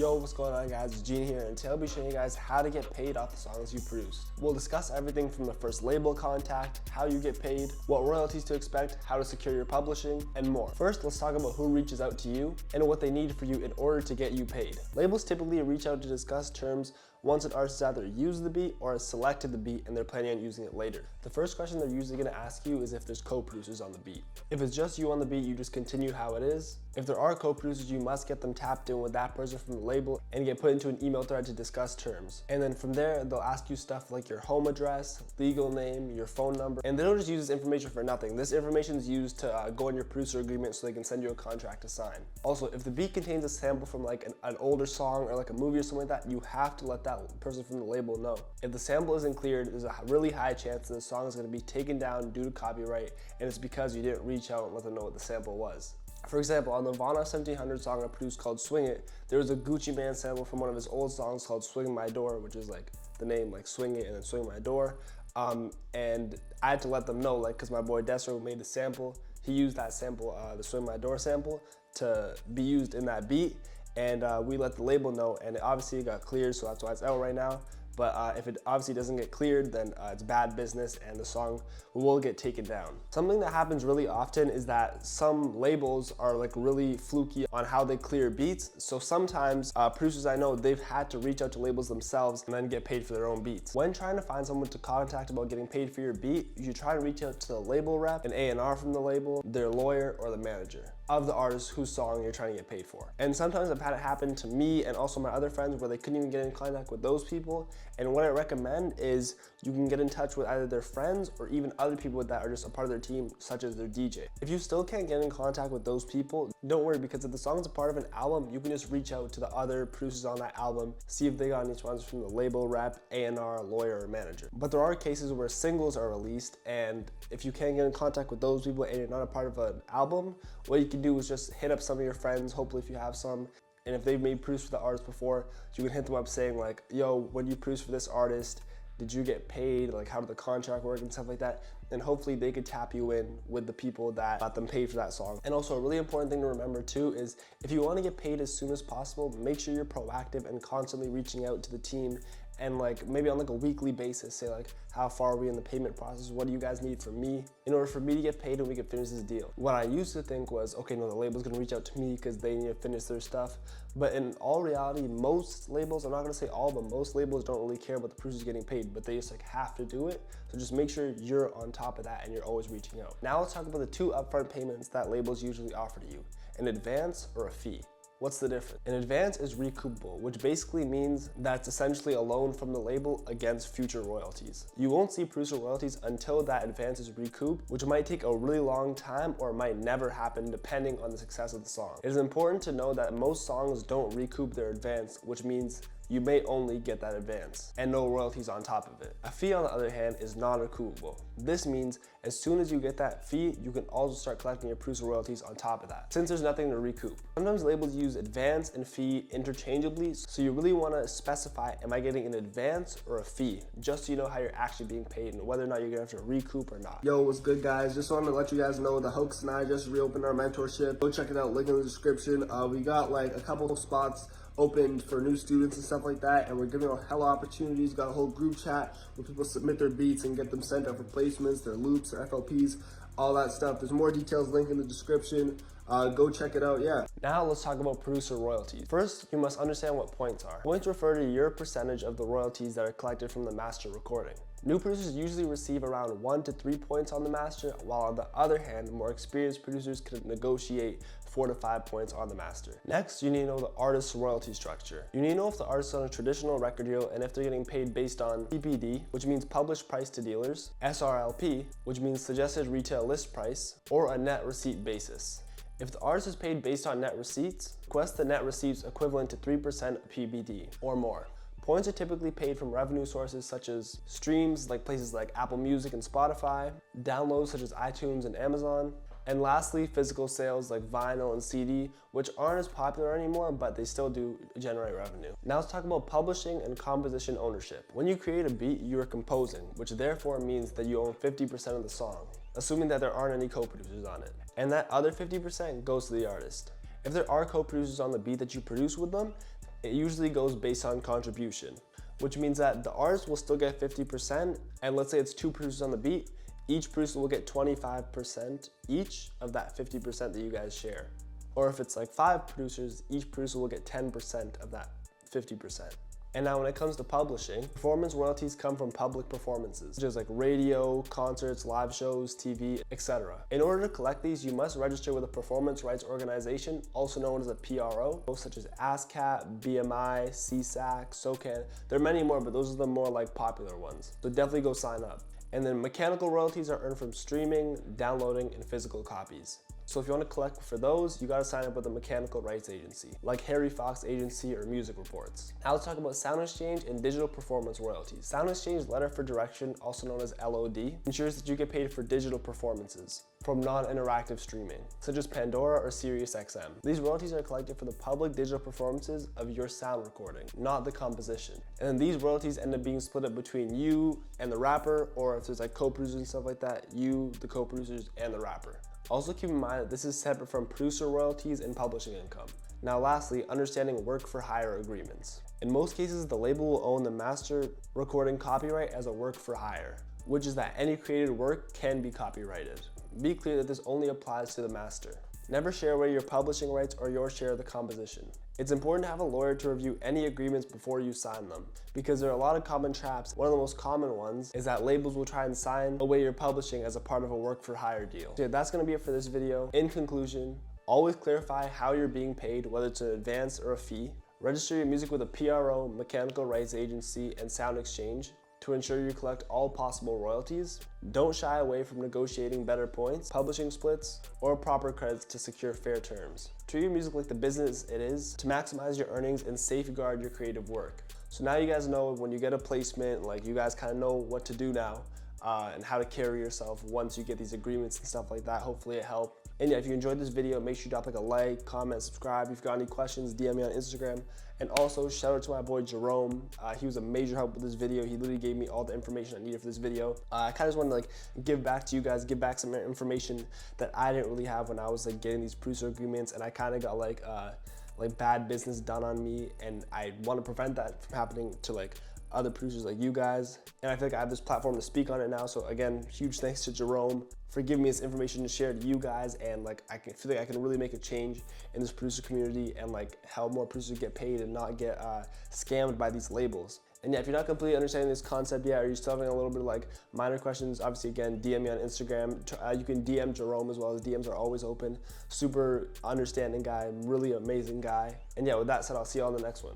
Yo, what's going on guys, it's Gene here, and today I'll be showing you guys how to get paid off the songs you produced. We'll discuss everything from the first label contact, how you get paid, what royalties to expect, how to secure your publishing, and more. First, let's talk about who reaches out to you and what they need for you in order to get you paid. Labels typically reach out to discuss terms once an artist has either used the beat or has selected the beat and they're planning on using it later. The first question they're usually going to ask you is if there's co-producers on the beat. If it's just you on the beat, you just continue how it is. If there are co-producers, you must get them tapped in with that person from the label and get put into an email thread to discuss terms. And then from there, they'll ask you stuff like your home address, legal name, your phone number, and they don't just use this information for nothing. This information is used to go in your producer agreement so they can send you a contract to sign. Also, if the beat contains a sample from like an older song or like a movie or something like that, you have to let that person from the label know. If the sample isn't cleared, there's a really high chance that the song is going to be taken down due to copyright, and it's because you didn't reach out and let them know what the sample was. For example, on the Vana 1700 song I produced called Swing It, there was a Gucci Mane sample from one of his old songs called Swing My Door, which is like the name, like Swing It and then Swing My Door. And I had to let them know, like, because my boy Desro made the sample, he used that sample, the Swing My Door sample, to be used in that beat. And we let the label know, and obviously it got cleared, so that's why it's out right now. But if it obviously doesn't get cleared, then it's bad business and the song will get taken down. Something that happens really often is that some labels are like really fluky on how they clear beats. So sometimes producers I know, they've had to reach out to labels themselves and then get paid for their own beats. When trying to find someone to contact about getting paid for your beat, you should try to reach out to the label rep, an A&R from the label, their lawyer, or the manager of the artist whose song you're trying to get paid for. And sometimes I've had it happen to me and also my other friends where they couldn't even get in contact with those people. And what I recommend is you can get in touch with either their friends or even other people that are just a part of their team, such as their DJ. If you still can't get in contact with those people, don't worry, because if the song's a part of an album, you can just reach out to the other producers on that album, see if they got any responses from the label rep, A&R, lawyer, or manager. But there are cases where singles are released, and if you can't get in contact with those people and you're not a part of an album, what you can do is just hit up some of your friends, hopefully if you have some, and if they've made produce for the artist before, you can hit them up saying like, yo, when you produce for this artist, did you get paid? Like, how did the contract work and stuff like that? And hopefully they could tap you in with the people that got them paid for that song. And also a really important thing to remember too is if you want to get paid as soon as possible, make sure you're proactive and constantly reaching out to the team, and like maybe on like a weekly basis, say like, how far are we in the payment process? What do you guys need from me in order for me to get paid and we can finish this deal? What I used to think was, okay, no, the label's gonna reach out to me because they need to finish their stuff. But in all reality, most labels, I'm not gonna say all, but most labels don't really care about the producers getting paid, but they just like have to do it. So just make sure you're on top of that and you're always reaching out. Now let's talk about the two upfront payments that labels usually offer to you, an advance or a fee. What's the difference? An advance is recoupable, which basically means that it's essentially a loan from the label against future royalties. You won't see producer royalties until that advance is recouped, which might take a really long time or might never happen depending on the success of the song. It is important to know that most songs don't recoup their advance, which means you may only get that advance and no royalties on top of it. A fee, on the other hand, is non-recoupable. This means as soon as you get that fee, you can also start collecting your producer royalties on top of that, since there's nothing to recoup. Sometimes labels use advance and fee interchangeably, so you really want to specify, am I getting an advance or a fee, just so you know how you're actually being paid and whether or not you're gonna have to recoup or not. Yo, what's good guys? Just wanted to let you guys know the Hoax and I just reopened our mentorship. Go check it out, link in the description. We got like a couple of spots opened for new students and stuff like that, and we're giving out hella opportunities. Got a whole group chat where people submit their beats and get them sent out for placements, their loops, their FLPs, all that stuff. There's more details, link in the description. Go check it out, yeah. Now let's talk about producer royalties. First, you must understand what points are. Points refer to your percentage of the royalties that are collected from the master recording. New producers usually receive around 1 to 3 points on the master, while on the other hand, more experienced producers can negotiate 4 to 5 points on the master. Next, you need to know the artist's royalty structure. You need to know if the artist is on a traditional record deal and if they're getting paid based on PPD, which means published price to dealers, SRLP, which means suggested retail list price, or a net receipt basis. If the artist is paid based on net receipts, request the net receipts equivalent to 3% of PPD or more. Points are typically paid from revenue sources such as streams, like places like Apple Music and Spotify, downloads such as iTunes and Amazon, and lastly, physical sales like vinyl and CD, which aren't as popular anymore, but they still do generate revenue. Now let's talk about publishing and composition ownership. When you create a beat, you are composing, which therefore means that you own 50% of the song, assuming that there aren't any co-producers on it. And that other 50% goes to the artist. If there are co-producers on the beat that you produce with them, it usually goes based on contribution, which means that the artist will still get 50%, and let's say it's 2 producers on the beat, each producer will get 25% each of that 50% that you guys share. Or if it's like 5 producers, each producer will get 10% of that 50%. And now when it comes to publishing, performance royalties come from public performances, such as like radio, concerts, live shows, TV, etc. In order to collect these, you must register with a performance rights organization, also known as a PRO, such as ASCAP, BMI, CSAC, SOCAN. There are many more, but those are the more like popular ones. So definitely go sign up. And then mechanical royalties are earned from streaming, downloading, and physical copies. So if you want to collect for those, you got to sign up with a mechanical rights agency, like Harry Fox Agency or Music Reports. Now let's talk about sound exchange and digital performance royalties. Sound exchange letter for direction, also known as LOD, ensures that you get paid for digital performances from non-interactive streaming, such as Pandora or SiriusXM. These royalties are collected for the public digital performances of your sound recording, not the composition. And then these royalties end up being split up between you and the rapper, or if there's like co-producers and stuff like that, you, the co-producers, and the rapper. Also keep in mind that this is separate from producer royalties and publishing income. Now lastly, understanding work for hire agreements. In most cases, the label will own the master recording copyright as a work for hire, which is that any created work can be copyrighted. Be clear that this only applies to the master. Never share away your publishing rights or your share of the composition. It's important to have a lawyer to review any agreements before you sign them, because there are a lot of common traps. One of the most common ones is that labels will try and sign away your publishing as a part of a work for hire deal. So yeah, that's gonna be it for this video. In conclusion, always clarify how you're being paid, whether it's an advance or a fee. Register your music with a PRO, mechanical rights agency, and sound exchange to ensure you collect all possible royalties. Don't shy away from negotiating better points, publishing splits, or proper credits to secure fair terms. Treat your music like the business it is to maximize your earnings and safeguard your creative work. So now you guys know when you get a placement, like you guys kind of know what to do now and how to carry yourself once you get these agreements and stuff like that. Hopefully it helped. And yeah, if you enjoyed this video, make sure you drop like a like, comment, subscribe. If you've got any questions, DM me on Instagram. And also shout out to my boy Jerome. He was a major help with this video. He literally gave me all the information I needed for this video. I kind of just wanted to like give back to you guys, give back some information that I didn't really have when I was like getting these producer agreements, and I kind of got like bad business done on me, and I want to prevent that from happening to like other producers like you guys. And I feel like I have this platform to speak on it now. So again, huge thanks to Jerome for giving me this information to share to you guys, and like I feel like I can really make a change in this producer community and like help more producers get paid and not get scammed by these labels. And yeah, if you're not completely understanding this concept yet, or you're still having a little bit of like minor questions, obviously again, DM me on Instagram. You can DM Jerome as well. His DMs are always open. Super understanding guy, really amazing guy. And yeah, with that said, I'll see you on the next one.